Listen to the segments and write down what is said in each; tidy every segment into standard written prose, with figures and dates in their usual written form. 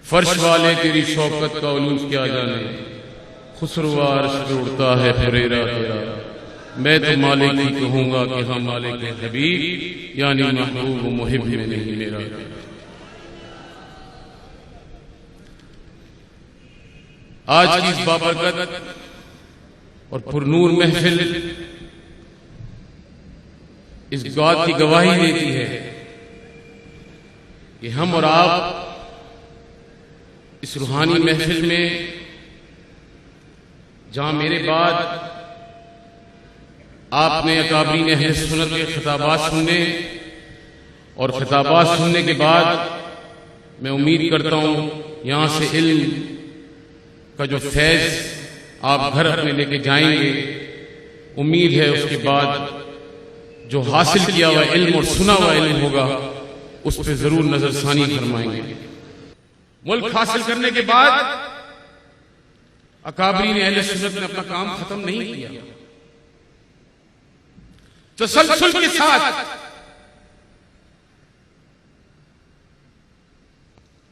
फर्श वाले तेरी शौकत का उलूस क्या जाने, खुसरवार से उड़ता है फरेरा तेरा। मैं तो मालिक ही कहूंगा कि हाँ मालिक है हबीब, यानी महबूब मुहिब में नहीं मेरा। आज की इस बाबरकत और पुरनूर महफिल इस बात की गवाही देती है कि हम और आप इस रूहानी महफिल में, जहां मेरे बाद आपने अकाबरीन अहले सुन्नत के खिताबात सुनने और खिताबात सुनने के बाद मैं उम्मीद करता हूं यहां से इल्म का जो फैज आप घर अपने लेके जाएंगे, उम्मीद है उसके बाद जो हासिल किया हुआ इल्म और सुना हुआ इल्म होगा उस पर जरूर नजरसानी फरमाएंगे। मुल्क हासिल करने के बाद अकाबरीन अहले सुन्नत ने अपना काम खत्म नहीं किया, तसलसल के साथ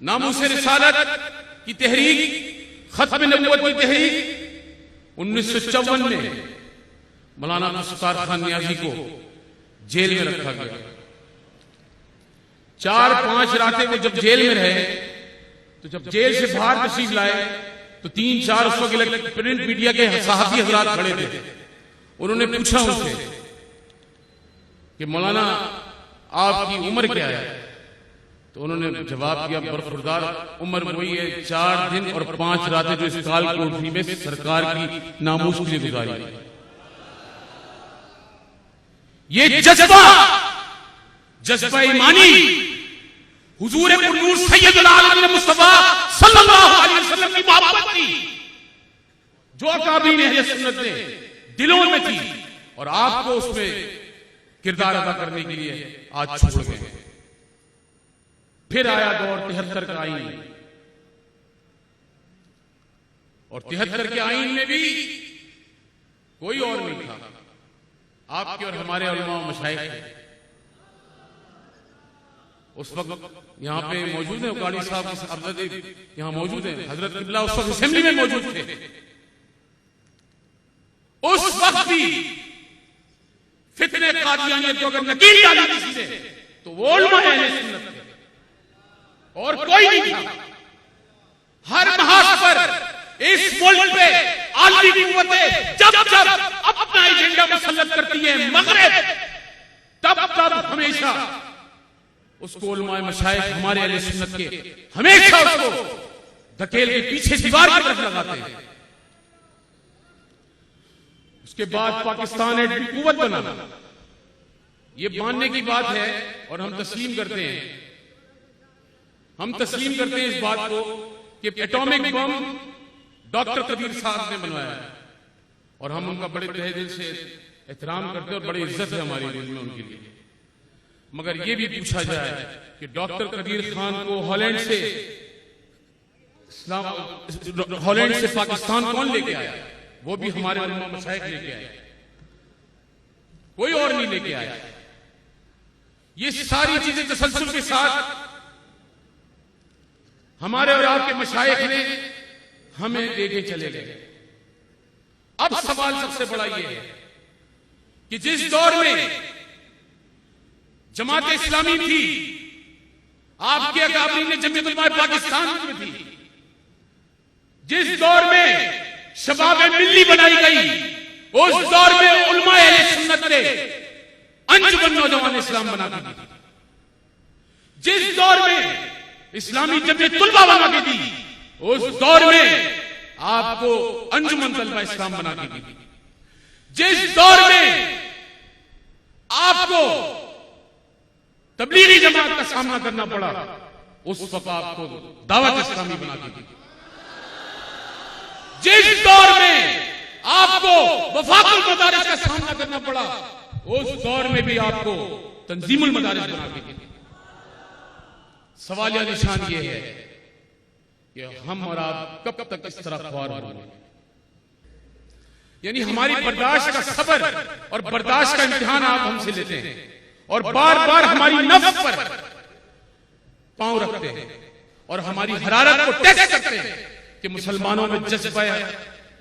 नामूसे रिसालत की तहरीक, खत्म नबुव्वत की तहरीक 1954 में मौलाना मुश्ताक खान नियाजी को जेल में रखा गया। 4-5 रातें वो जब जेल में रहे, तो जब जेल से बाहर तशरीफ लाए तो 3-4 उस वक्त प्रिंट मीडिया के सहाफी हजरात खड़े थे। उन्होंने पूछा उनसे कि मौलाना आपकी उम्र क्या है? तो उन्होंने जवाब दिया, बरखुरदार उम्र वही है 4 दिन और 5 रातें जो इस काल कोठरी में सरकार की नामूस के लिए गुजारी। ये जज्बा ईमानी हुजूर पुरनूर सैयदुल आलमीन मुस्तफा सल्लल्लाहु अलैहि वसल्लम की मोहब्बत थी, जो अकाबरीन अहले सुन्नत ने दिलों में थी, और आपको उसमें किरदार अदा करने के लिए आज छोड़ गए। फिर आया दौर 73 का आईन, और 73 के आईन में भी कोई और नहीं था, आपके और हमारे उलमा मशाइख उस वक्त यहां पे मौजूद है। उकाड़ी साहब यहां मौजूद है, हजरत किबला उस वक्त असेंबली में मौजूद थे। उस वक्त भी फितने कादियानियत को अगर नकील डाली किसी से तो वो उलमा अहले सुन्नत थे, और कोई नहीं था। हर महाज पर इस मुल्क पे आलमी कुव्वतें जब जब अपना एजेंडा मुसल्लत करती है मगरिब, तब हमेशा उसको उलमाए मशाइख हमारे अहले सुन्नत के हमेशा उसको धकेल के पीछे दीवार की तरफ लगाते हैं। उसके बाद पाकिस्तान एटमी कुव्वत बना, ये मानने की बात है और हम तस्लीम करते हैं। हम तस्लीम करते हैं इस बात को कि एटॉमिक बम डॉक्टर कबीर साहब ने बनवाया है, और हम उनका बड़े तहे दिल से एहतराम करते हैं और बड़ी इज्जत है हमारी दिल में उनके लिए। मगर यह भी पूछा जाए कि डॉक्टर कबीर खान को हॉलैंड से पाकिस्तान कौन लेके आया? वो भी हमारे उलमा मशाइख लेके आए, कोई और नहीं लेके आया। ये सारी चीजें तसलसल के साथ हमारे और आपके मशाइख ने हमें देके चले गए। अब सवाल सबसे बड़ा ये है कि जिस दौर में जमात इस्लामी थी, आपके अकाबरीन ने जमीयत उलमा पाकिस्तान में थी, जिस दौर में शबाब मिल्ली बनाई गई, उस दौर में उलमा अहले सुन्नत ने अंजुमन नौजवान इस्लाम बना के दी। जिस दौर में इस्लामी जमीयत तुलबा बना के दी, उस दौर में आपको अंजुमन तलबा इस्लाम बना के दी। जिस दौर में आपको तबलीगी जमात का सामना करना पड़ा, उस वक्त आपको दावत इस्लामी बना के दी। जिस दौर में आपको वफाकुल मदारिस का सामना करना पड़ा, उस दौर में भी आपको तंजीमुल मदारिस बना के दी। सवालिया निशान ये है कि हम और आप कब तक इस तरह ख्वार होंगे? यानी हमारी बर्दाश्त का सब्र और बर्दाश्त का इम्तिहान आप हमसे लेते हैं और बार बार हमारी नफ्स पर पांव रखते हैं और हमारी हरारत को टेस्ट करते हैं कि मुसलमानों में जज्बा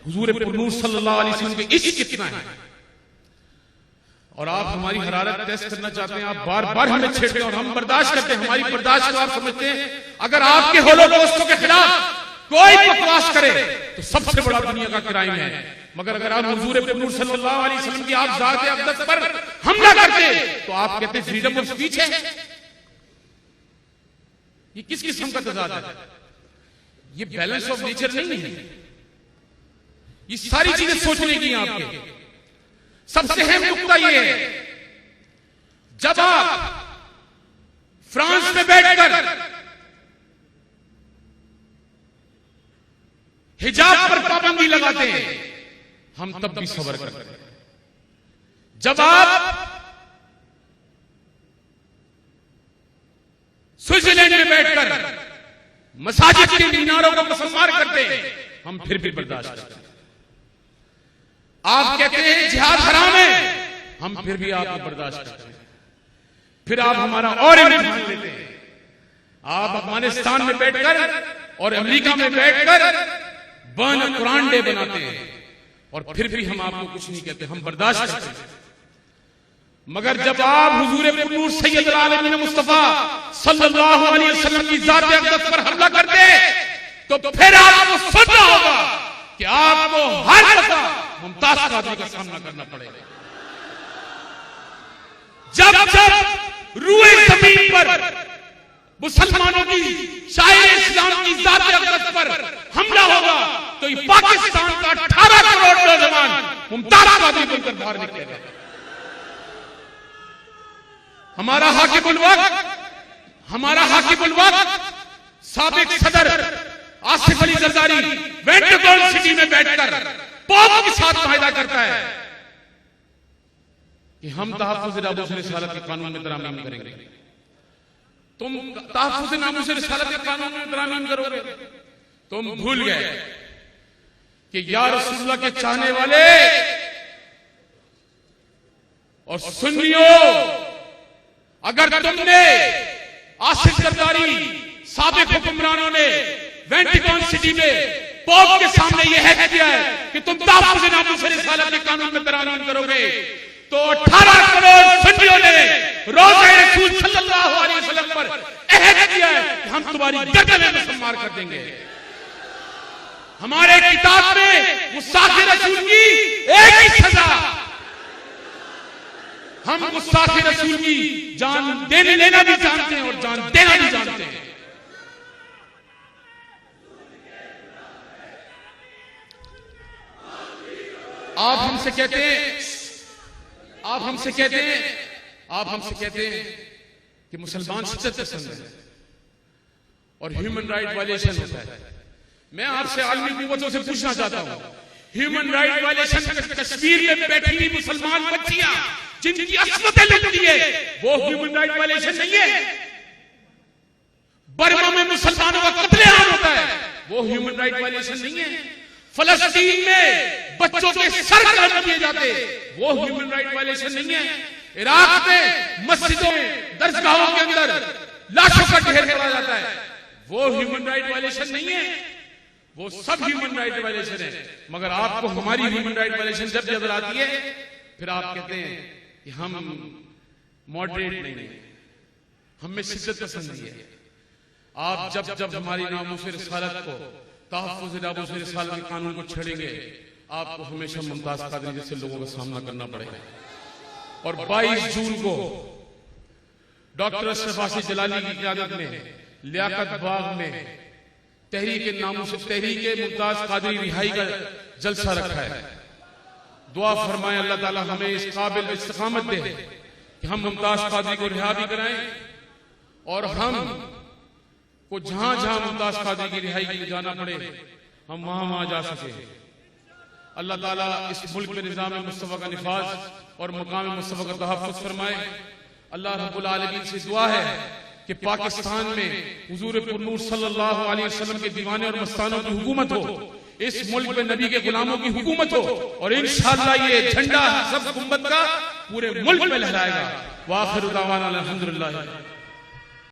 हुजूर पुरनूर सल्लल्लाहु अलैहि वसल्लम के इश्क कितना है। और आप हमारी हरारत टेस्ट करना चाहते हैं, आप बार बार हमें छेड़ते हैं और हम बर्दाश्त करते हैं। हमारी बर्दाश्त को आप समझते हैं अगर आपके होलोकॉस्ट के खिलाफ कोई बकवास करे तो सबसे बड़ा दुनिया का क्राइम है, मगर अगर आप हुजूर पुरनूर सल्लल्लाहु अलैहि वसल्लम की आप ज़ात अक़दस पर हमला करते तो आप कहते फ्रीडम ऑफ स्पीच है। ये किस किस्म का तजाद है? ये बैलेंस ऑफ नेचर नहीं है। ये सारी चीजें सोचने की हैं आपके। सबसे अहम नुकता ये है, जब आप फ्रांस में बैठकर हिजाब पर पाबंदी लगाते हैं, हम तब भी सब्र करते हैं। जब आप स्विट्जरलैंड में बैठकर मसाजिद के मीनारों को मुसम्मार करते हैं, हम फिर भी बर्दाश्त करते हैं। आप कहते हैं जिहाद हराम है, हम फिर भी आपको बर्दाश्त करते हैं। फिर आप हमारा और इम्तिहान लेते हैं। आप अफगानिस्तान में बैठकर और अमेरिका में बैठकर बर्न कुरान डे बनाते हैं और फिर भी हम आपको कुछ नहीं कहते, हम बर्दाश्त करते हैं। मगर जब आप हुजूर पुरनूर सैयदुल आलमीन मुस्तफा सल्लल्लाहु अलैहि वसल्लम की ज़ात अक़दस पर हमला करते तो फिर आपको सुनना होगा कि आपको हर दफा मुमताज कादरी का सामना करना पड़ेगा। जब जब रूए ज़मीन पर मुसलमानों की शायर इस्लाम की ज़ात अक़दस पर हमला होगा तो ये पाकिस्तान का 18 करोड़ नौजवान मुमताज कादरी बनकर बाहर निकलेगा। हमारा हाकिमुल वक्त साबिक सदर आसिफ अली जरदारी वेंटगोल्ड सिटी में बैठकर पोप के साथ वायदा करता है कि हम तहफ़्फ़ुज़ नामूस रिसालत के कानून में तरामीम करेंगे। तुम तहफ़्फ़ुज़ नामूस रिसालत के कानून में तरामीम करोगे। तुम भूल गए कि या रसूलुल्लाह के चाहने वाले और सुन्नियों, अगर तुमने आसिफ जरदारी साबिक हुक्मरानों ने वेंटिकन सिटी में पोप के सामने यह है किया है कि तुम तहफ़्फ़ुज़ नामूस रिसालत के कानून में तरामीम करोगे, तो 18 करोड़ सुन्नियों ने रोज़े रसूल सल्लल्लाहु अलैहि वसल्लम पर अहद किया है कि हम तुम्हारी गर्दन में मुसम्मार कर देंगे। हमारे किताब में गुस्ताखे रसूल की एक ही सजा, हम गुस्ताखे रसूल की जान देने लेना भी जानते हैं और जान देना भी जानते हैं। आप हमसे कहते हैं कि मुसलमान शिद्दत पसंद है और ह्यूमन राइट वायलेशन होता है। मैं आपसे आलमी कुव्वतों से पूछना चाहता हूं, ह्यूमन राइट वायलेशन कश्मीर में बैठी हुई मुसलमान बच्चियां जिनकी अस्मतें लगती है, वो ह्यूमन राइट वायलेशन नहीं है? बर्मा में मुसलमानों का कत्लेआम होता है, वो ह्यूमन राइट वायलेशन नहीं है? फलस्तीन में बच्चों के सर काट दिए जाते, वो ह्यूमन राइट वायलेशन नहीं है? इराक में मस्जिदों में दरगाहों के अंदर लाशों का ढेर पड़ा जाता है, वो ह्यूमन राइट वायलेशन नहीं है? वो सब ह्यूमन राइट वायलेशन है। मगर आपको हमारी ह्यूमन राइट वायलेशन जब नजर आती है, फिर आप कहते हैं कि हम मॉडरेट नहीं है, हमें शिद्दत पसंद है। आप जब जब हमारी नामूस रिसालत को, तहफ़्फ़ुज़ नामूस रिसालत के कानून को छेड़ेंगे, आपको हमेशा मुमताज कादरी जैसे लोगों का सामना करना पड़ेगा। और 22 जून को डॉक्टर अशरफ आसिफ जलाली की क़यादत में लियाकत बाग में तहरीक मुमताज कादरी रिहाई का जलसा रखा है। दुआ फरमाएं अल्लाह ताला हमें इस काबिल इस्तिकामत दे कि हम मुमताज कादरी को रिहा भी कराएं और हम को जहां जहां मुमताज कादरी की रिहाई के लिए जाना पड़े हम वहां जा सके। अल्लाह ताला इस मुल्क में निज़ाम मुस्तफ़ा का निफाज और मकाम मुस्तफ़ा का तहफ़्फ़ुज़ फरमाए। अल्लाह रब्बुल आलमीन से दुआ है कि पाकिस्तान में हुजूर पुरनूर सल्लल्लाहु अलैहि वसल्लम के दीवाने और मस्तानों की हुकूमत हो, इस मुल्क में नबी के गुलामों की हुकूमत हो और इंशाअल्लाह ये झंडा सब उम्मत का पूरे मुल्क में लहराएगा। व आखिर दावाना अल्हम्दुलिल्लाह।